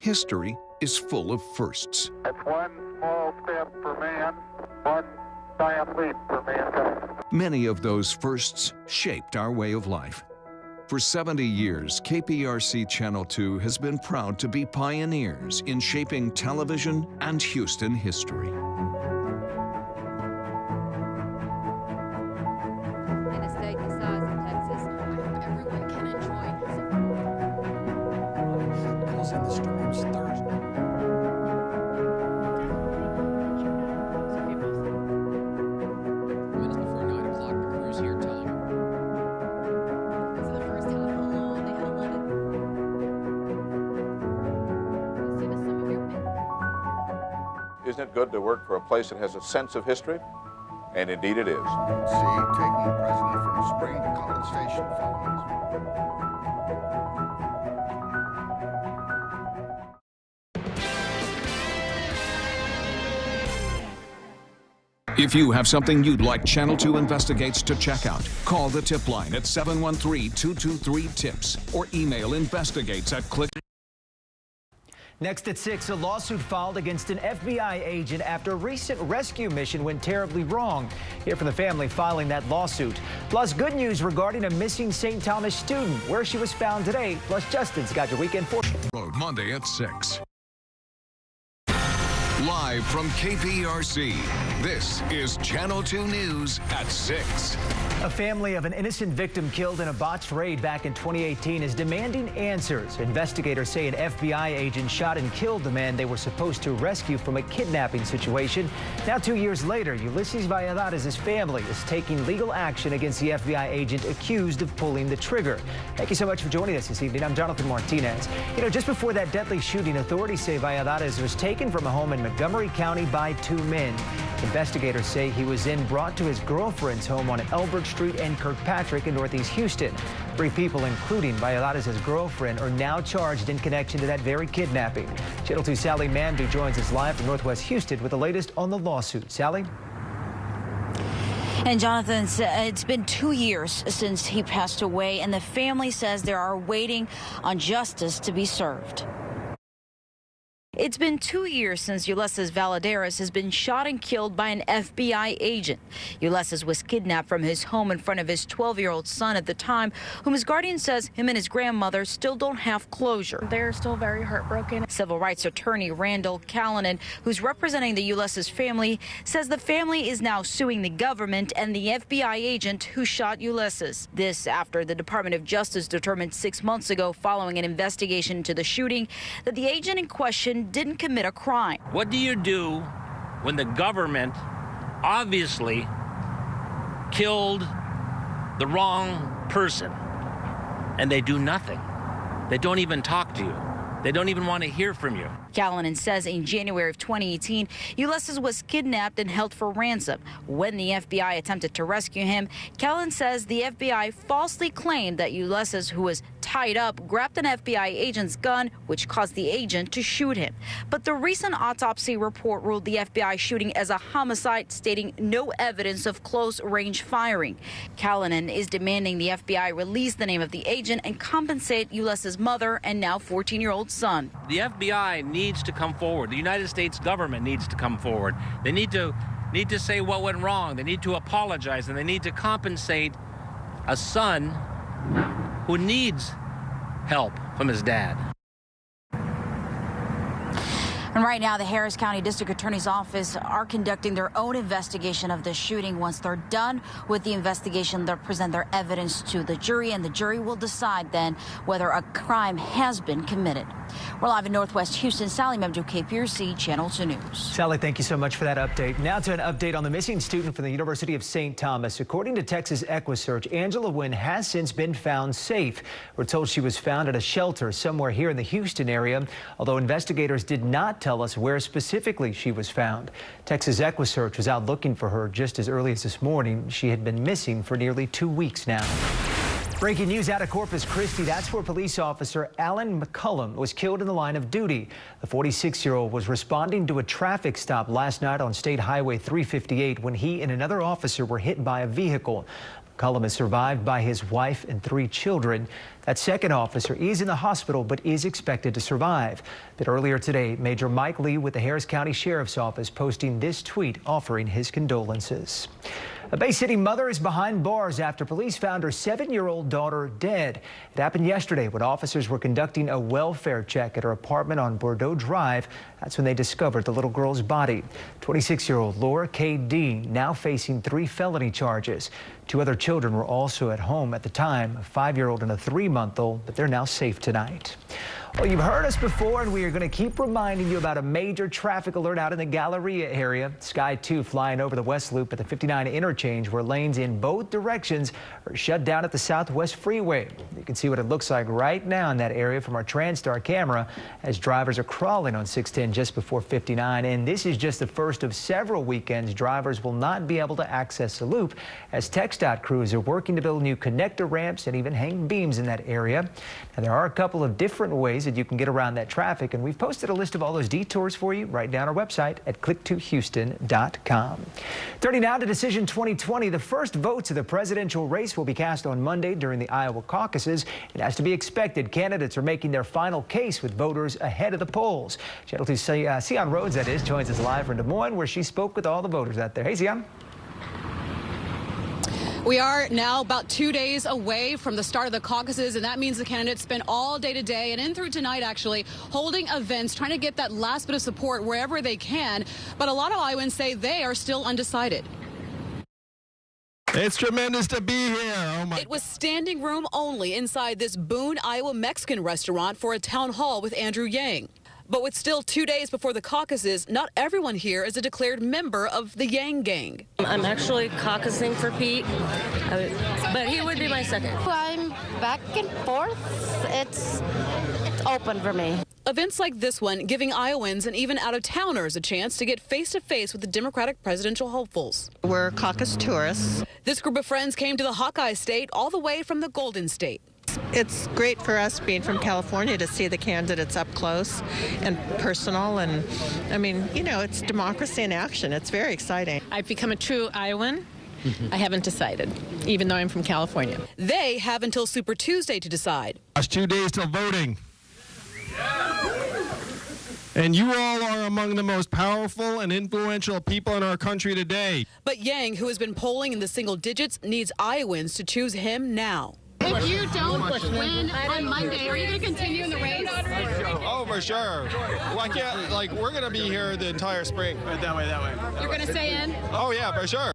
history is full of firsts. It's one small step for man, one giant leap for mankind. Many of those firsts shaped our way of life. For 70 years, KPRC Channel 2 has been proud to be pioneers in shaping television and Houston history. In a state the size of Texas, I hope everyone can enjoy Causing the storms Thursday. Minutes before 9 o'clock, the crew's here telling them. This is the first time in a long they had 11. Send us some of your pictures. Isn't it good to work for a place that has a sense of history? And indeed it is. See, taking the president from Spring to College Station, fellows. If you have something you'd like Channel 2 Investigates to check out, call the tip line at 713-223-TIPS or email investigates@click. Next at 6, a lawsuit filed against an FBI agent after a recent rescue mission went terribly wrong. Hear from the family filing that lawsuit. Plus, good news regarding a missing St. Thomas student, where she was found today. Plus, Justin's got your weekend for Monday at 6. Live from KPRC, this is Channel 2 News at 6. A family of an innocent victim killed in a botched raid back in 2018 is demanding answers. Investigators say an FBI agent shot and killed the man they were supposed to rescue from a kidnapping situation. Now, 2 years later, Ulysses Valladares' family is taking legal action against the FBI agent accused of pulling the trigger. Thank you so much for joining us this evening. I'm Jonathan Martinez. You know, just before that deadly shooting, authorities say Valladares was taken from a home in Montgomery County by 2 men. Investigators say he was then brought to his girlfriend's home on Elbert Street and Kirkpatrick in Northeast Houston. 3 people, including Valladares' girlfriend, are now charged in connection to that very kidnapping. Channel 2 Sally Mandu joins us live from Northwest Houston with the latest on the lawsuit. Sally? And Jonathan, it's been 2 years since he passed away, and the family says they are waiting on justice to be served. It's been 2 years since Ulysses Valladares has been shot and killed by an FBI agent. Ulysses was kidnapped from his home in front of his 12-year-old son at the time, whom his guardian says him and his grandmother still don't have closure. They're still very heartbroken. Civil rights attorney Randall Callanan, who's representing the Ulysses family, says the family is now suing the government and the FBI agent who shot Ulysses. This after the Department of Justice determined 6 months ago, following an investigation into the shooting, that the agent in question didn't commit a crime. What do you do when the government obviously killed the wrong person and they do nothing? They don't even talk to you. They don't even want to hear from you. Callanan says in January of 2018, Ulysses was kidnapped and held for ransom. When the FBI attempted to rescue him, Callanan says the FBI falsely claimed that Ulysses, who was tied up, grabbed an FBI agent's gun, which caused the agent to shoot him. But the recent autopsy report ruled the FBI shooting as a homicide, stating no evidence of close-range firing. Callanan is demanding the FBI release the name of the agent and compensate Ulysses' mother and now 14-year-old son. The FBI needs to come forward. The United States government needs to come forward. They need to say what went wrong. They need to apologize, and they need to compensate a son who needs help from his dad. And right now, the Harris County District Attorney's Office are conducting their own investigation of the shooting. Once they're done with the investigation, they'll present their evidence to the jury, and the jury will decide then whether a crime has been committed. We're live in Northwest Houston. Sally Mandu, KPRC Channel 2 News. Sally, thank you so much for that update. Now to an update on the missing student from the University of St. Thomas. According to Texas EquiSearch, Angela Wynn has since been found safe. We're told she was found at a shelter somewhere here in the Houston area, although investigators did not tell us where specifically she was found. Texas EquiSearch was out looking for her just as early as this morning. She had been missing for nearly 2 weeks now. Breaking news out of Corpus Christi. That's where police officer Alan McCullum was killed in the line of duty. The 46-year-old was responding to a traffic stop last night on State Highway 358 when he and another officer were hit by a vehicle. McCollum is survived by his wife and 3 children. That second officer is in the hospital but is expected to survive. But earlier today, Major Mike Lee with the Harris County Sheriff's Office posting this tweet offering his condolences. A Bay City mother is behind bars after police found her 7-year-old daughter dead. It happened yesterday when officers were conducting a welfare check at her apartment on Bordeaux Drive. That's when they discovered the little girl's body. 26-year-old Laura K.D. now facing 3 felony charges. 2 other children were also at home at the time, a 5-year-old and a 3-month-old, but they're now safe tonight. Well, you've heard us before, and we are going to keep reminding you about a major traffic alert out in the Galleria area. Sky 2 flying over the West Loop at the 59 interchange, where lanes in both directions are shut down at the Southwest Freeway. You can see what it looks like right now in that area from our TransStar camera as drivers are crawling on 610 just before 59. And this is just the first of several weekends drivers will not be able to access the loop as TxDOT crews are working to build new connector ramps and even hang beams in that area. Now, there are a couple of different ways that you can get around that traffic, and we've posted a list of all those detours for you right down our website at click2houston.com. Turning now to Decision 2020, the first votes of the presidential race will be cast on Monday during the Iowa caucuses. It has to be expected candidates are making their final case with voters ahead of the polls. Channel 2's Sion Rhodes, that is, joins us live from Des Moines, where she spoke with all the voters out there. Hey, Sion. We are now about 2 days away from the start of the caucuses, and that means the candidates spend all day today and in through tonight, actually, holding events, trying to get that last bit of support wherever they can. But a lot of Iowans say they are still undecided. It's tremendous to be here. Oh my. It was standing room only inside this Boone, Iowa Mexican restaurant for a town hall with Andrew Yang. But with still 2 days before the caucuses, not everyone here is a declared member of the Yang Gang. I'm actually caucusing for Pete, but he would be my second. I'm back and forth. It's open for me. Events like this one giving Iowans and even out-of-towners a chance to get face-to-face with the Democratic presidential hopefuls. We're caucus tourists. This group of friends came to the Hawkeye State all the way from the Golden State. It's great for us being from California to see the candidates up close and personal. And I mean, you know, it's democracy in action. It's very exciting. I've become a true Iowan. I haven't decided, even though I'm from California. They have until Super Tuesday to decide. It's 2 days till voting. And you all are among the most powerful and influential people in our country today. But Yang, who has been polling in the single digits, needs Iowans to choose him now. If you don't win on Monday, are you going to continue in the race? Oh, for sure. Well, I can't, like, we're going to be here the entire spring. Right, that way. You're going to stay in? Oh, yeah, for sure.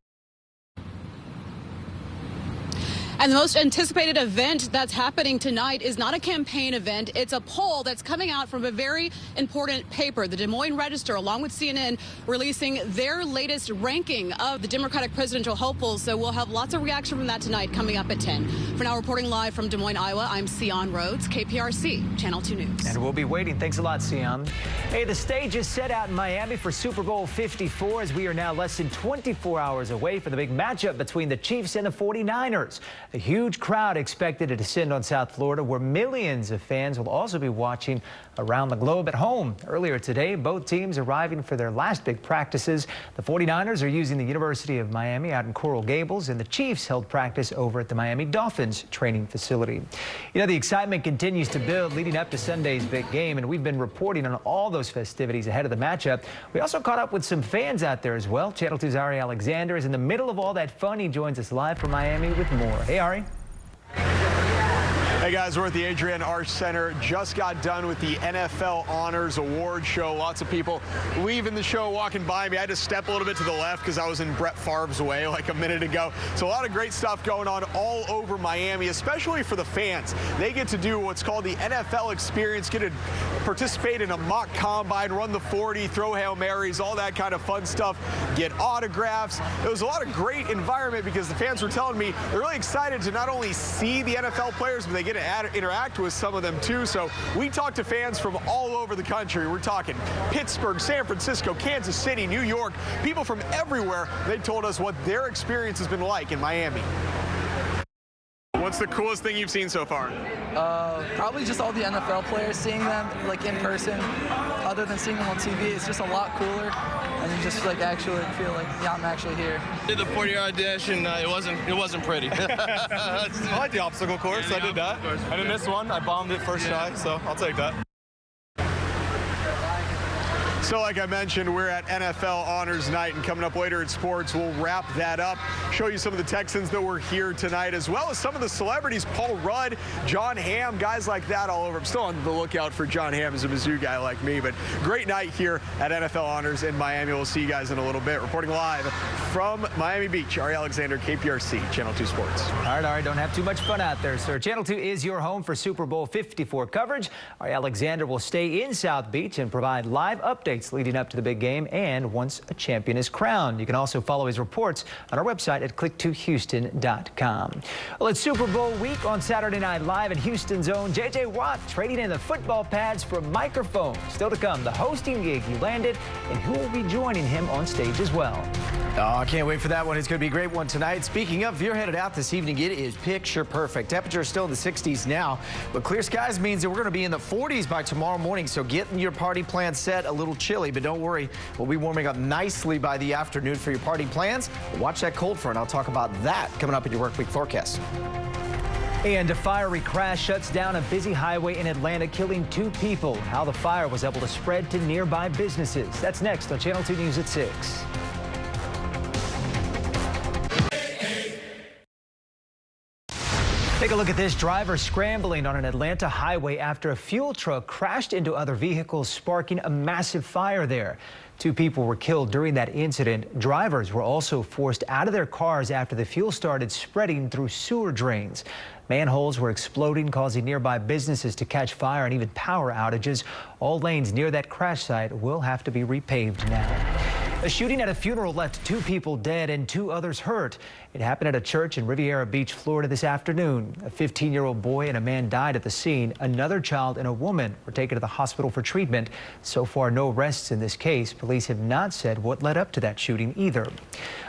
And the most anticipated event that's happening tonight is not a campaign event. It's a poll that's coming out from a very important paper, the Des Moines Register, along with CNN, releasing their latest ranking of the Democratic presidential hopefuls. So we'll have lots of reaction from that tonight coming up at 10. For now, reporting live from Des Moines, Iowa, I'm Sion Rhodes, KPRC, Channel 2 News. And we'll be waiting. Thanks a lot, Sion. Hey, the stage is set out in Miami for Super Bowl 54 as we are now less than 24 hours away from the big matchup between the Chiefs and the 49ers. A huge crowd expected to descend on South Florida, where millions of fans will also be watching around the globe at home. Earlier today, both teams arriving for their last big practices. The 49ers are using the University of Miami out in Coral Gables, and the Chiefs held practice over at the Miami Dolphins training facility. You know, the excitement continues to build leading up to Sunday's big game, and we've been reporting on all those festivities ahead of the matchup. We also caught up with some fans out there as well. Channel 2's Ari Alexander is in the middle of all that fun. He joins us live from Miami with more. Hey, Ari. Hey guys, we're at the Adrienne Arch Center. Just got done with the NFL Honors Award Show. Lots of people leaving the show, walking by me. I had to step a little bit to the left because I was in Brett Favre's way like a minute ago. So a lot of great stuff going on all over Miami, especially for the fans. They get to do what's called the NFL experience, get to participate in a mock combine, run the 40, throw Hail Marys, all that kind of fun stuff, get autographs. It was a lot of great environment because the fans were telling me they're really excited to not only see the NFL players, but they get to interact with some of them too. So we talked to fans from all over the country. We're talking Pittsburgh, San Francisco, Kansas City, New York, people from everywhere. They told us what their experience has been like in Miami. What's the coolest thing you've seen so far? Probably just all the NFL players, seeing them like in person. Other than seeing them on TV, it's just a lot cooler, and you just like actually feel like, yeah, I'm actually here. Did the 40-yard dash, and it wasn't pretty. I like the obstacle course. I did that. I didn't miss one. I bombed it first try, so I'll take that. So like I mentioned, we're at NFL Honors Night, and coming up later at Sports, we'll wrap that up, show you some of the Texans that were here tonight, as well as some of the celebrities, Paul Rudd, John Hamm, guys like that all over. I'm still on the lookout for John Hamm as a Mizzou guy like me, but great night here at NFL Honors in Miami. We'll see you guys in a little bit. Reporting live from Miami Beach, Ari Alexander, KPRC, Channel 2 Sports. All right, don't have too much fun out there, sir. Channel 2 is your home for Super Bowl 54 coverage. Ari Alexander will stay in South Beach and provide live updates leading up to the big game and once a champion is crowned. You can also follow his reports on our website at click2houston.com. Well, it's Super Bowl week on Saturday Night Live, and Houston's own J.J. Watt trading in the football pads for microphones. Still to come, the hosting gig he landed and who will be joining him on stage as well. Oh, I can't wait for that one. It's going to be a great one tonight. Speaking of, if you're headed out this evening, it is picture perfect. Temperature is still in the 60s now, but clear skies means that we're going to be in the 40s by tomorrow morning, so getting your party plan set. A little chilly, but don't worry, we'll be warming up nicely by the afternoon for your party plans. Watch that cold front. I'll talk about that coming up in your work week forecast. And a fiery crash shuts down a busy highway in Atlanta, killing 2 people. How the fire was able to spread to nearby businesses. That's next on Channel 2 News at 6. Take a look at this. Driver scrambling on an Atlanta highway after a fuel truck crashed into other vehicles, sparking a massive fire there. 2 people were killed during that incident. Drivers were also forced out of their cars after the fuel started spreading through sewer drains. Manholes were exploding, causing nearby businesses to catch fire and even power outages. All lanes near that crash site will have to be repaved now. A shooting at a funeral left 2 people dead and 2 others hurt. It happened at a church in Riviera Beach, Florida this afternoon. A 15-year-old boy and a man died at the scene. Another child and a woman were taken to the hospital for treatment. So far, no arrests in this case. Police have not said what led up to that shooting either.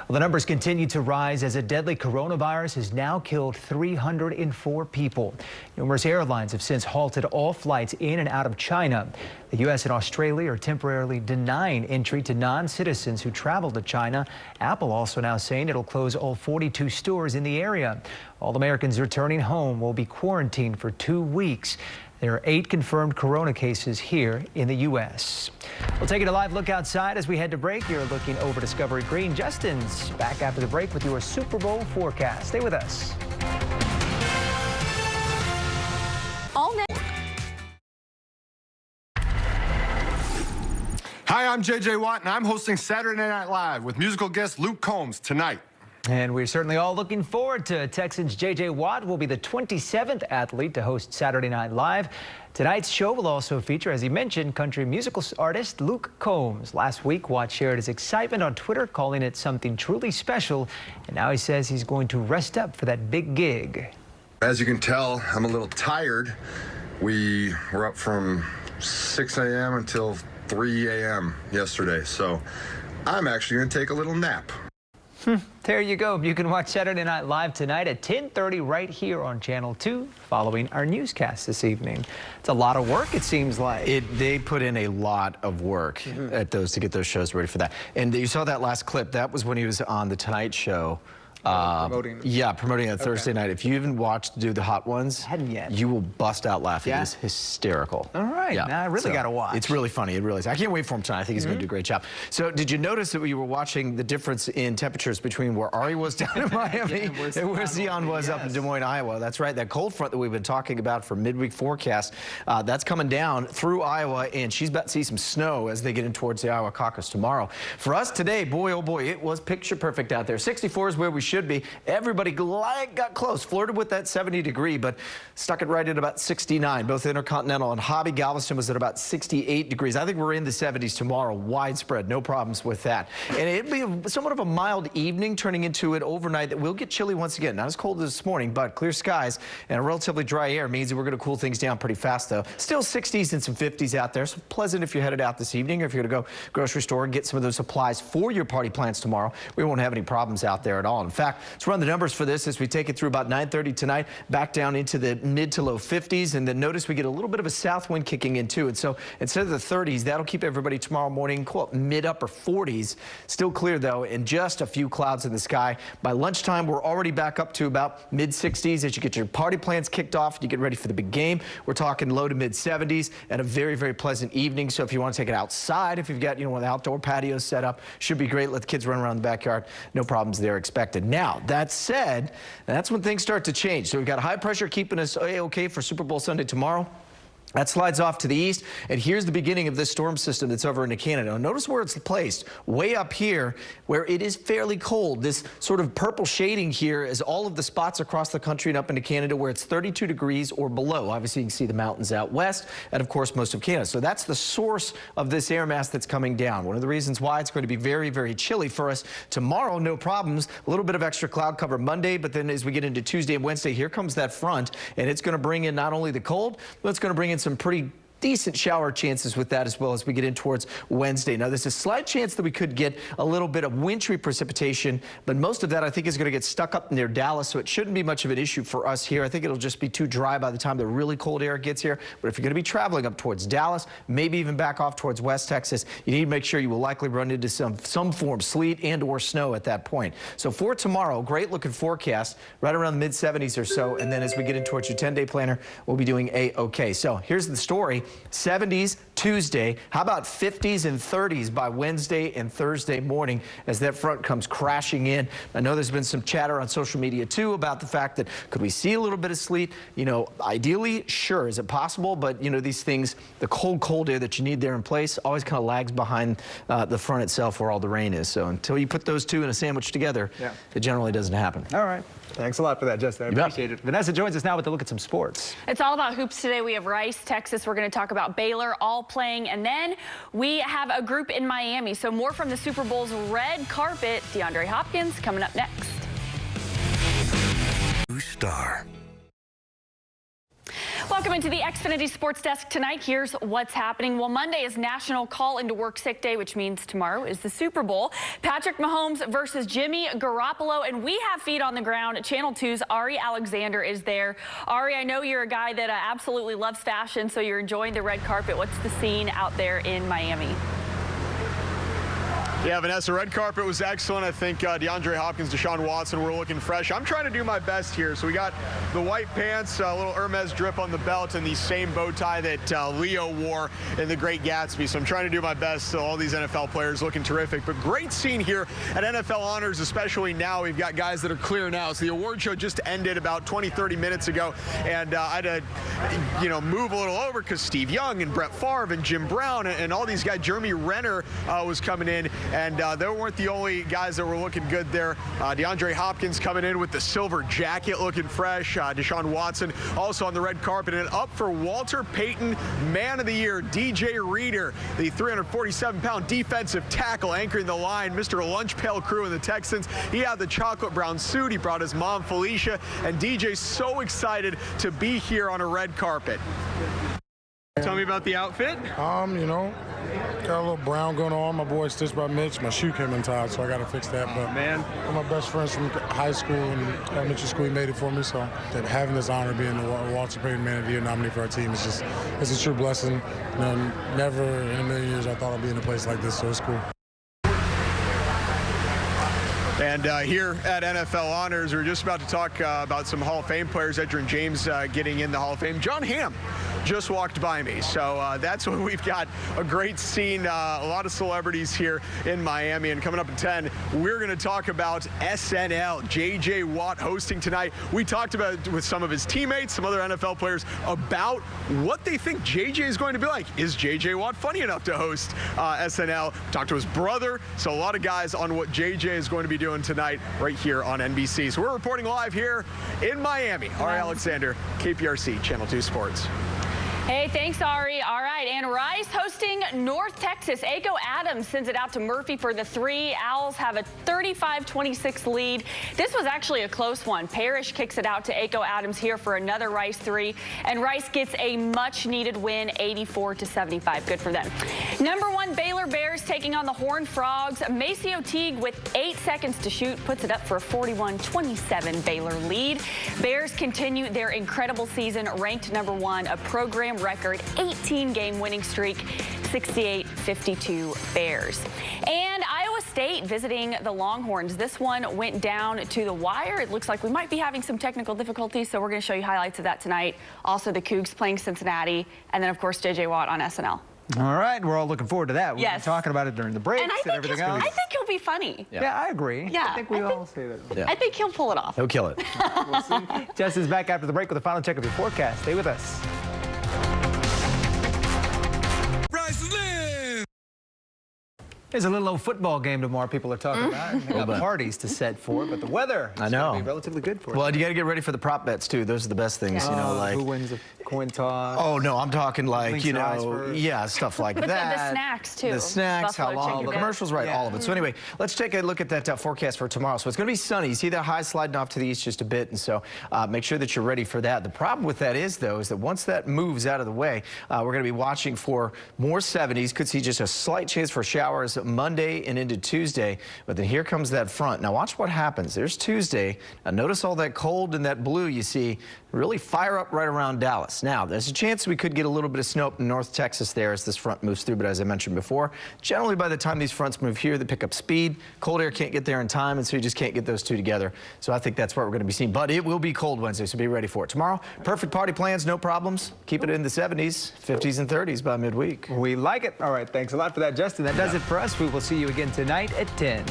Well, the numbers continue to rise as a deadly coronavirus has now killed 304 people. Numerous airlines have since halted all flights in and out of China. The U.S. and Australia are temporarily denying entry to non-citizens who travel to China. Apple also now saying it'll close all 42 stores in the area. All Americans returning home will be quarantined for 2 weeks. There are 8 confirmed corona cases here in the U.S. We'll take a live look outside as we head to break. You're looking over Discovery Green. Justin's back after the break with your Super Bowl forecast. Stay with us. All next. Hi, I'm J.J. Watt, and I'm hosting Saturday Night Live with musical guest Luke Combs tonight. And we're certainly all looking forward to Texans. J.J. Watt will be the 27th athlete to host Saturday Night Live. Tonight's show will also feature, as he mentioned, country musical artist Luke Combs. Last week, Watt shared his excitement on Twitter, calling it something truly special. And now he says he's going to rest up for that big gig. As you can tell, I'm a little tired. We were up from 6 a.m. until 3 a.m. yesterday, so I'm actually going to take a little nap. There you go. You can watch Saturday Night Live tonight at 10:30 right here on Channel 2 following our newscast this evening. It's a lot of work, it seems like. They put in a lot of work at those to get those shows ready for that. And you saw that last clip. That was when he was on The Tonight Show. Promoting it Thursday night. If you haven't watched Do the Hot Ones, hadn't yet, you will bust out laughing. Yeah. It's hysterical. All right, now I really got to watch. It's really funny. It really is. I can't wait for him tonight. I think he's going to do a great job. So did you notice that you were watching the difference in temperatures between where Ari was down in Miami and where Zion was up in Des Moines, Iowa? That's right. That cold front that we've been talking about for midweek forecast, that's coming down through Iowa, and she's about to see some snow as they get in towards the Iowa caucus tomorrow. For us today, boy, oh boy, it was picture perfect out there. 64 is where we should be. Everybody got close, flirted with that 70 degree, but stuck it right at about 69. Both Intercontinental and Hobby Galveston was at about 68 degrees. I think we're in the 70s tomorrow, widespread, no problems with that. And it'll be somewhat of a mild evening, turning into an overnight that will get chilly once again. Not as cold as this morning, but clear skies and a relatively dry air means that we're going to cool things down pretty fast, though. Still 60s and some 50s out there, so pleasant if you're headed out this evening, or if you're going to go grocery store and get some of those supplies for your party plans tomorrow. We won't have any problems out there at all. In fact, fact, let's run the numbers for this as we take it through about 9:30 tonight, back down into the mid to low 50s. And then notice we get a little bit of a south wind kicking in too. And so instead of the 30s, that'll keep everybody tomorrow morning, mid upper 40s. Still clear though, and just a few clouds in the sky. By lunchtime, we're already back up to about mid 60s as you get your party plans kicked off. You get ready for the big game. We're talking low to mid 70s and a very, very pleasant evening. So if you want to take it outside, if you've got, one of the outdoor patios set up, should be great. Let the kids run around the backyard. No problems there expected. Now, that said, that's when things start to change. So we've got high pressure keeping us okay for Super Bowl Sunday tomorrow. That slides off to the east, and here's the beginning of this storm system that's over into Canada. Notice where it's placed, way up here, where it is fairly cold. This sort of purple shading here is all of the spots across the country and up into Canada where it's 32 degrees or below. Obviously, you can see the mountains out west, and of course, most of Canada. So that's the source of this air mass that's coming down. One of the reasons why it's going to be very, very chilly for us tomorrow, no problems. A little bit of extra cloud cover Monday, but then as we get into Tuesday and Wednesday, here comes that front, and it's going to bring in not only the cold, but it's going to bring in some pretty decent shower chances with that as well as we get in towards Wednesday. Now, there's a slight chance that we could get a little bit of wintry precipitation, but most of that I think is going to get stuck up near Dallas, so it shouldn't be much of an issue for us here. I think it'll just be too dry by the time the really cold air gets here. But if you're going to be traveling up towards Dallas, maybe even back off towards West Texas, you need to make sure you will likely run into some form of sleet and or snow at that point. So for tomorrow, great looking forecast, right around the mid 70s or so. And then as we get in towards your 10-day planner, we'll be doing A-OK. So here's the story. 70s Tuesday. How about 50s and 30s by Wednesday and Thursday morning as that front comes crashing in? I know there's been some chatter on social media too about the fact that could we see a little bit of sleet? Ideally, sure. Is it possible? But these things, the cold air that you need there in place always kind of lags behind the front itself where all the rain is. So until you put those two in a sandwich together, it generally doesn't happen. All right. Thanks a lot for that, Justin. I appreciate it. Vanessa joins us now with a look at some sports. It's all about hoops today. We have Rice, Texas. We're going to talk about Baylor all playing. And then we have a group in Miami. So more from the Super Bowl's red carpet. DeAndre Hopkins coming up next. Star. Welcome into the Xfinity Sports Desk tonight. Here's what's happening. Well, Monday is National Call Into Work Sick Day, which means tomorrow is the Super Bowl. Patrick Mahomes versus Jimmy Garoppolo, and we have feet on the ground. Channel 2's Ari Alexander is there. Ari, I know you're a guy that absolutely loves fashion, so you're enjoying the red carpet. What's the scene out there in Miami? Yeah, Vanessa, red carpet was excellent. I think DeAndre Hopkins, Deshaun Watson were looking fresh. I'm trying to do my best here. So we got the white pants, a little Hermes drip on the belt, and the same bow tie that Leo wore in The Great Gatsby. So I'm trying to do my best. So all these NFL players looking terrific. But great scene here at NFL Honors, especially now. We've got guys that are clearing out. So the award show just ended about 20, 30 minutes ago. And I had to, move a little over because Steve Young and Brett Favre and Jim Brown and all these guys. Jeremy Renner was coming in. And they weren't the only guys that were looking good there. DeAndre Hopkins coming in with the silver jacket looking fresh. Deshaun Watson also on the red carpet. And up for Walter Payton Man of the Year, DJ Reader, the 347-pound defensive tackle anchoring the line. Mr. Lunch Pail Crew in the Texans. He had the chocolate brown suit. He brought his mom, Felicia. And DJ's so excited to be here on a red carpet. Tell me about the outfit. Got a little brown going on. My boy Stitched by Mitch. My shoe came untied, so I got to fix that. But man, one of my best friends from high school and elementary school, he made it for me. So having this honor being the Walter Payton Man of the Year nominee for our team is just, it's a true blessing. Never in a million years I thought I'd be in a place like this, so it's cool. And here at NFL Honors, we're just about to talk about some Hall of Fame players. Edgerrin James getting in the Hall of Fame. John Hamm just walked by me. So that's when we've got a great scene. A lot of celebrities here in Miami. And coming up at 10, we're going to talk about SNL. J.J. Watt hosting tonight. We talked about with some of his teammates, some other NFL players, about what they think J.J. is going to be like. Is J.J. Watt funny enough to host SNL? Talked to his brother. So a lot of guys on what J.J. is going to be doing tonight right here on NBC. So we're reporting live here in Miami. Ari Alexander, KPRC, Channel 2 Sports. Hey, thanks, Ari. All right, and Rice hosting North Texas. Aiko Adams sends it out to Murphy for the 3. Owls have a 35-26 lead. This was actually a close one. Parrish kicks it out to Aiko Adams here for another Rice 3, and Rice gets a much-needed win, 84-75. Good for them. Number 1 Baylor Bears taking on the Horned Frogs. Maceo Teague with 8 seconds to shoot puts it up for a 41-27 Baylor lead. Bears continue their incredible season, ranked number 1, a program record 18-game winning streak, 68-52 Bears. And Iowa State visiting the Longhorns. This one went down to the wire. It looks like we might be having some technical difficulties, so we're going to show you highlights of that tonight. Also, the Cougs playing Cincinnati, and then, of course, J.J. Watt on SNL. All right, we're all looking forward to that. We've Yes. been talking about it during the breaks And and everything else. I think he'll be funny. Yeah, I agree. Yeah, I think we all say that. Yeah. I think he'll pull it off. He'll kill it. We'll see. Justin's back after the break with a final check of your forecast. Stay with us. There's a little old football game tomorrow people are talking about. They got parties to set for, but the weather is going to be relatively good for it. Well, you got to get ready for the prop bets, too. Those are the best things, you know, like... Who wins a coin toss? Oh, no, I'm talking like, Links you and eyes know, first. yeah, stuff like But that. the snacks, too. The snacks, Buffalo how long, chicken the dip. commercials, right, all of it. So anyway, let's take a look at that forecast for tomorrow. So it's going to be sunny. You see that high sliding off to the east just a bit, and so make sure that you're ready for that. The problem with that is, though, is that once that moves out of the way, we're going to be watching for more 70s. Could see just a slight chance for showers Monday and into Tuesday, but then here comes that front. Now watch what happens. There's Tuesday. Now notice all that cold and that blue you see really fire up right around Dallas. Now there's a chance we could get a little bit of snow up in North Texas there as this front moves through, but as I mentioned before, generally by the time these fronts move here, they pick up speed. Cold air can't get there in time, and so you just can't get those two together. So I think that's what we're going to be seeing, but it will be cold Wednesday, so be ready for it. Tomorrow, perfect party plans, no problems. Keep it in the 70s, 50s, and 30s by midweek. We like it. All right, thanks a lot for that, Justin. That does it for us. We will see you again tonight at 10.